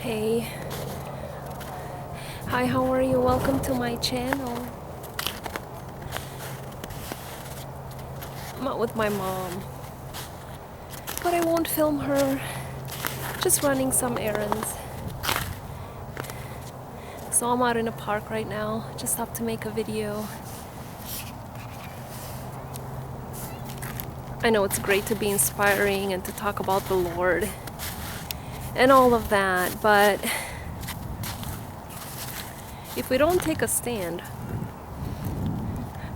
Hey, hi, how are you? Welcome to my channel. I'm out with my mom, but I won't film her. Just running some errands. So I'm out in a park right now. Just have to make a video. I know it's great to be inspiring and to talk about the Lord and all of that, but if we don't take a stand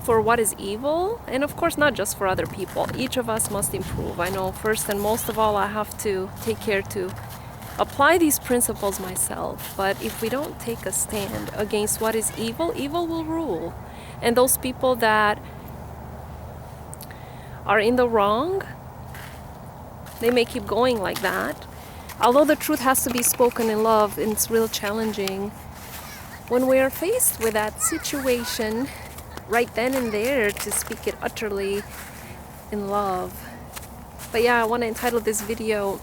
for what is evil, and of course not just for other people, each of us must improve. I know first and most of all I have to take care to apply these principles myself, but if we don't take a stand against what is evil, evil will rule. And those people that are in the wrong, they may keep going like that. Although the truth has to be spoken in love, and it's real challenging when we are faced with that situation right then and there to speak it utterly in love. But yeah, I want to entitle this video,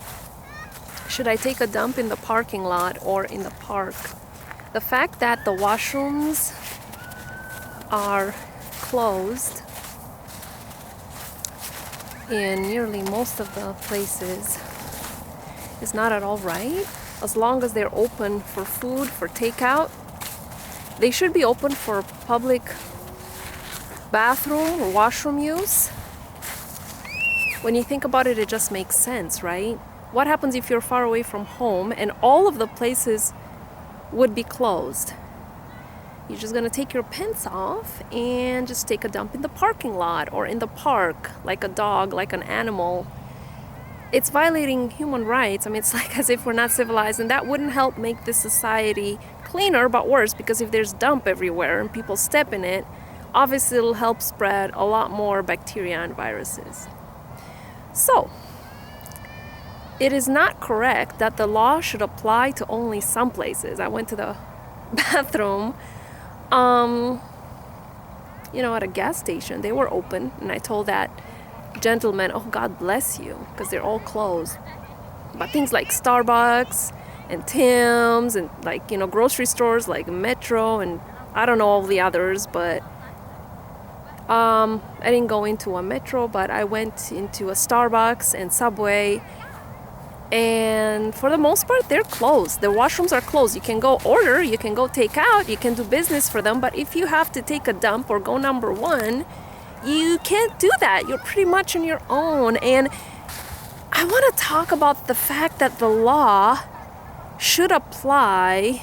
Should I Take a Dump in the Parking Lot or in the Park? The fact that the washrooms are closed in nearly most of the places is not at all right. As long as they're open for food, for takeout, they should be open for public bathroom or washroom use. When you think about it, it just makes sense, right? What happens if you're far away from home and all of the places would be closed? You're just gonna take your pants off and just take a dump in the parking lot or in the park, like a dog, like an animal. It's violating human rights. I mean, it's like as if we're not civilized, and that wouldn't help make this society cleaner, but worse, because if there's dump everywhere and people step in it, obviously it'll help spread a lot more bacteria and viruses. So, it is not correct that the law should apply to only some places. I went to the bathroom, at a gas station. They were open, and I told that gentleman, oh, God bless you, because they're all closed. But things like Starbucks and Tim's and grocery stores like Metro and I don't know all the others, but I didn't go into a Metro, but I went into a Starbucks and Subway, and for the most part they're closed. The washrooms are closed. You can go order, you can go take out, you can do business for them, but if you have to take a dump or go number one, you can't do that. You're pretty much on your own. And I want to talk about the fact that the law should apply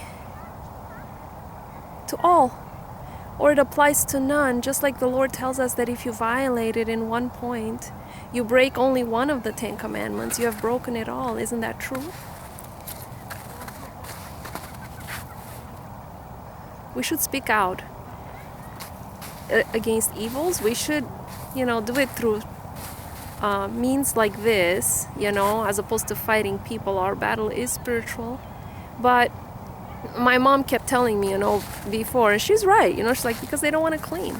to all, or it applies to none, just like the Lord tells us that if you violate it in one point, you break only one of the 10 commandments, you have broken it all. Isn't that true? We should speak out against evils. We should, do it through means like this, as opposed to fighting people. Our battle is spiritual. But my mom kept telling me, before, and she's right, she's like, because they don't want to clean.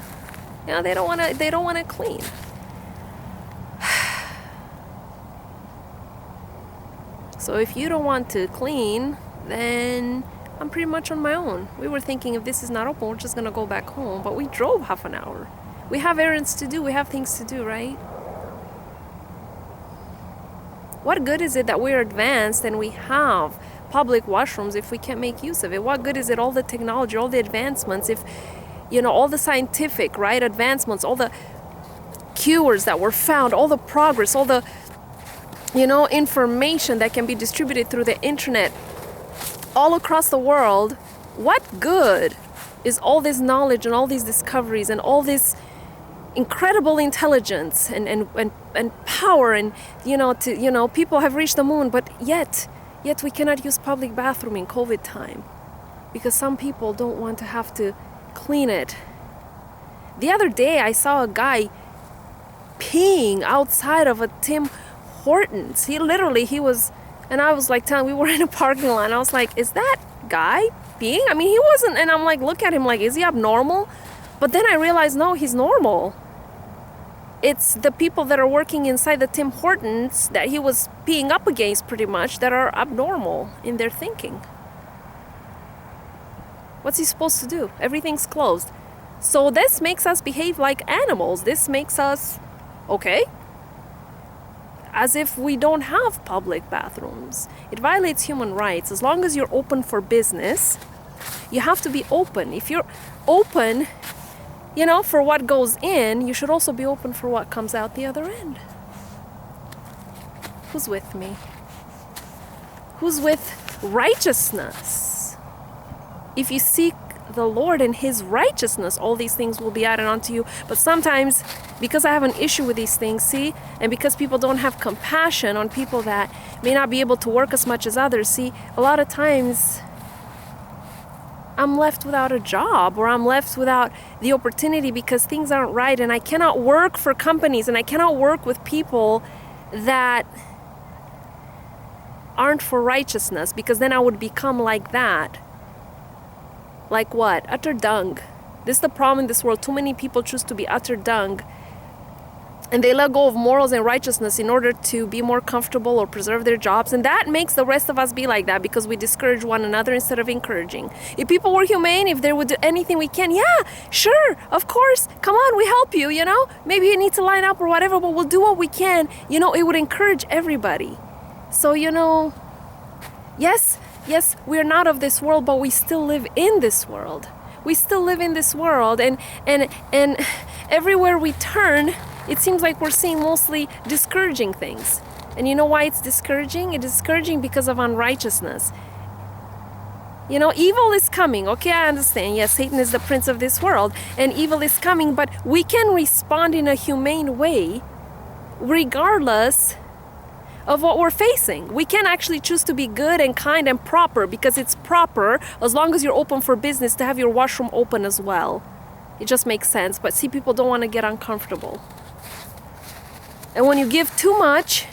They don't want to clean. So if you don't want to clean, then I'm pretty much on my own. We were thinking if this is not open, we're just going to go back home. But we drove half an hour. We have errands to do. We have things to do, right? What good is it that we're advanced and we have public washrooms if we can't make use of it? What good is it, all the technology, all the advancements, if, all the scientific, right, advancements, all the cures that were found, all the progress, all the, information that can be distributed through the internet all across the world? What good is all this knowledge and all these discoveries and all this incredible intelligence and power and people have reached the moon, but yet we cannot use public bathroom in COVID time because some people don't want to have to clean it. The other day I saw a guy peeing outside of a Tim Hortons. He was, and I was like we were in a parking lot, and I was like, is that guy peeing? I mean, he wasn't, and I'm like, look at him like, is he abnormal? But then I realized, no, he's normal. It's the people that are working inside the Tim Hortons that he was peeing up against pretty much that are abnormal in their thinking. What's he supposed to do? Everything's closed. So this makes us behave like animals. This makes us, okay, as if we don't have public bathrooms. It violates human rights. As long as you're open for business, you have to be open. If you're open, you know, for what goes in, you should also be open for what comes out the other end. Who's with me? Who's with righteousness? If you seek the Lord and His righteousness, all these things will be added onto you. But sometimes, because I have an issue with these things, see, and because people don't have compassion on people that may not be able to work as much as others, see, a lot of times I'm left without a job, or I'm left without the opportunity because things aren't right, and I cannot work for companies, and I cannot work with people that aren't for righteousness, because then I would become like that. Like what? Utter dung. This is the problem in this world. Too many people choose to be utter dung, and they let go of morals and righteousness in order to be more comfortable or preserve their jobs. And that makes the rest of us be like that, because we discourage one another instead of encouraging. If people were humane, if they would do anything we can, yeah, sure, of course, come on, we help you, you know? Maybe you need to line up or whatever, but we'll do what we can. You know, it would encourage everybody. So, you know, yes, we're not of this world, but we still live in this world. We still live in this world, and everywhere we turn, it seems like we're seeing mostly discouraging things. And you know why it's discouraging? It is discouraging because of unrighteousness. You know, evil is coming. Okay, I understand. Yes, Satan is the prince of this world, and evil is coming, but we can respond in a humane way regardless of what we're facing. We can actually choose to be good and kind and proper, because it's proper as long as you're open for business to have your washroom open as well. It just makes sense. But see, people don't want to get uncomfortable. And when you give too much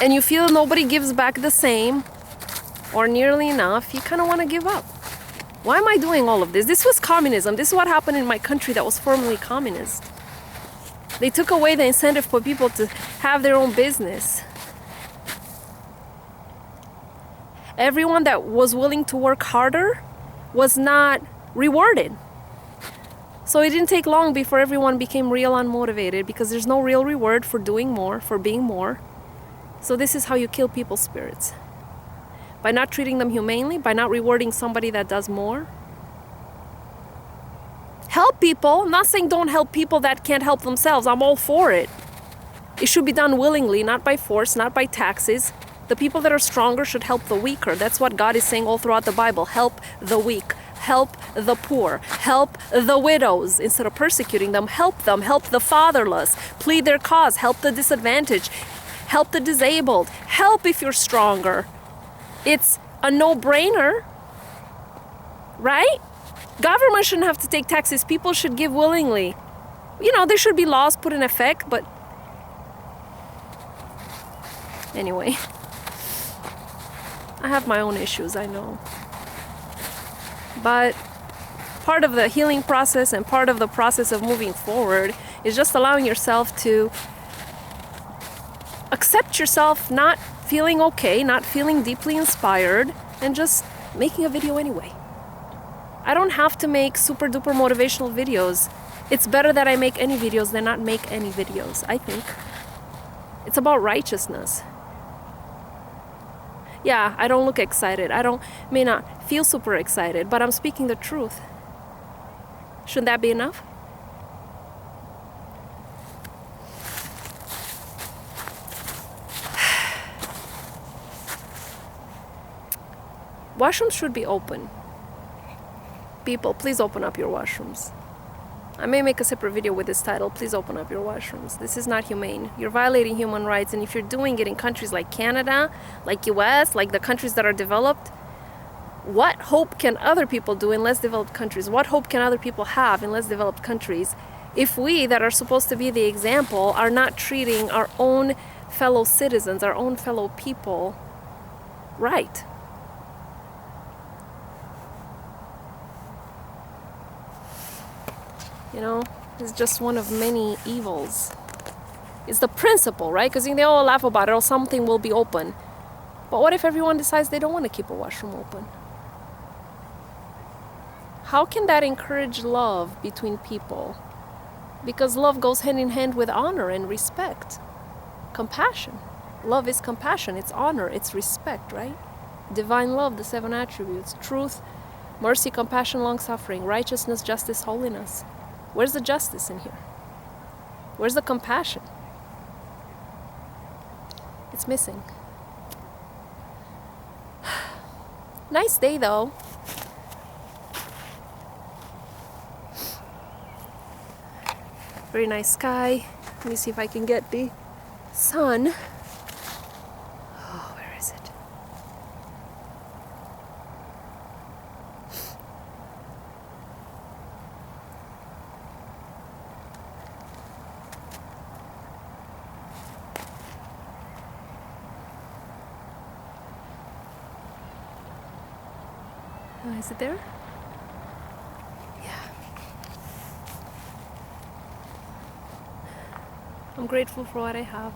and you feel nobody gives back the same or nearly enough, you kind of want to give up. Why am I doing all of this? This was communism. This is what happened in my country that was formerly communist. They took away the incentive for people to have their own business. Everyone that was willing to work harder was not rewarded. So it didn't take long before everyone became real unmotivated, because there's no real reward for doing more, for being more. So this is how you kill people's spirits. By not treating them humanely, by not rewarding somebody that does more. Help people. I'm not saying don't help people that can't help themselves. I'm all for it. It should be done willingly, not by force, not by taxes. The people that are stronger should help the weaker. That's what God is saying all throughout the Bible. Help the weak. Help the poor. Help the widows. Instead of persecuting them, help them. Help the fatherless. Plead their cause. Help the disadvantaged. Help the disabled. Help if you're stronger. It's a no-brainer, right? Government shouldn't have to take taxes. People should give willingly. You know, there should be laws put in effect, but anyway, I have my own issues, I know. But part of the healing process and part of the process of moving forward is just allowing yourself to accept yourself not feeling okay, not feeling deeply inspired, and just making a video anyway. I don't have to make super duper motivational videos. It's better that I make any videos than not make any videos, I think. It's about righteousness. Yeah, I don't look excited. May not feel super excited, but I'm speaking the truth. Shouldn't that be enough? Washrooms should be open. People, please open up your washrooms. I may make a separate video with this title. Please open up your washrooms. This is not humane. You're violating human rights, and if you're doing it in countries like Canada, like US, like the countries that are developed, what hope can other people do in less developed countries? What hope can other people have in less developed countries if we that are supposed to be the example are not treating our own fellow citizens, our own fellow people right? You know, it's just one of many evils. It's the principle, right? Because they all laugh about it, or something will be open. But what if everyone decides they don't want to keep a washroom open? how can that encourage love between people? Because love goes hand in hand with honor and respect. Compassion. Love is compassion, it's honor, it's respect, right? Divine love, the 7 attributes: truth, mercy, compassion, long-suffering, righteousness, justice, holiness. Where's the justice in here? Where's the compassion? It's missing. Nice day though. Very nice sky. Let me see if I can get the sun. Oh, where is it? Is it there? Yeah. I'm grateful for what I have.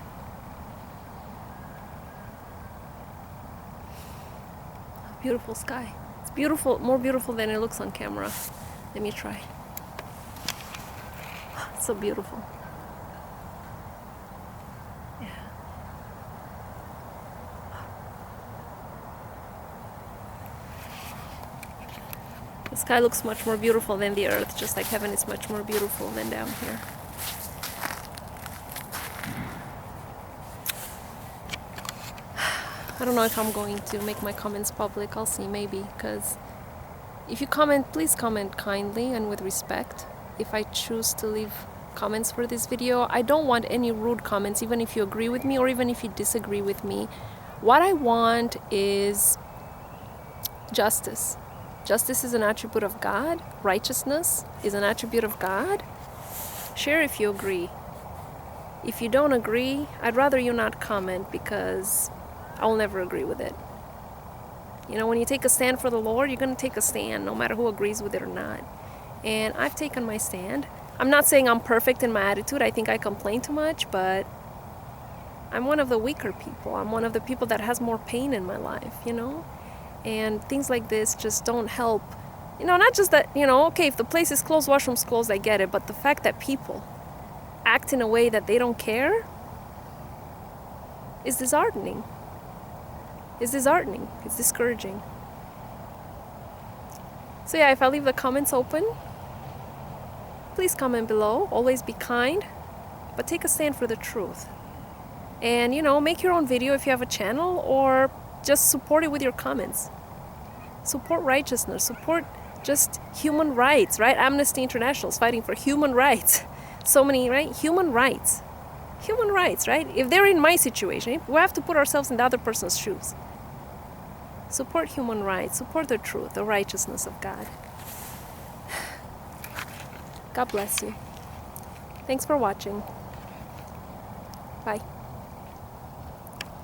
Beautiful sky. It's beautiful, more beautiful than it looks on camera. Let me try. It's so beautiful. Yeah. The sky looks much more beautiful than the earth, just like heaven is much more beautiful than down here. I don't know if I'm going to make my comments public. I'll see, maybe, because if you comment, please comment kindly and with respect. If I choose to leave comments for this video, I don't want any rude comments, even if you agree with me or even if you disagree with me. What I want is justice. Justice is an attribute of God. Righteousness is an attribute of God. Share if you agree. If you don't agree, I'd rather you not comment, because I'll never agree with it. You know, when you take a stand for the Lord, you're going to take a stand no matter who agrees with it or not. And I've taken my stand. I'm not saying I'm perfect in my attitude. I think I complain too much, but I'm one of the weaker people. I'm one of the people that has more pain in my life, you know? And things like this just don't help. You know, not just that, you know, okay, if the place is closed, washroom's closed, I get it. But the fact that people act in a way that they don't care is disheartening. It's disheartening. It's discouraging. So yeah, if I leave the comments open, please comment below. Always be kind, but take a stand for the truth. And, you know, make your own video if you have a channel, or just support it with your comments. Support righteousness. Support just human rights, right? Amnesty International is fighting for human rights. So many, right? Human rights. Human rights, right? If they're in my situation, we have to put ourselves in the other person's shoes. Support human rights. Support the truth, the righteousness of God. God bless you. Thanks for watching. Bye.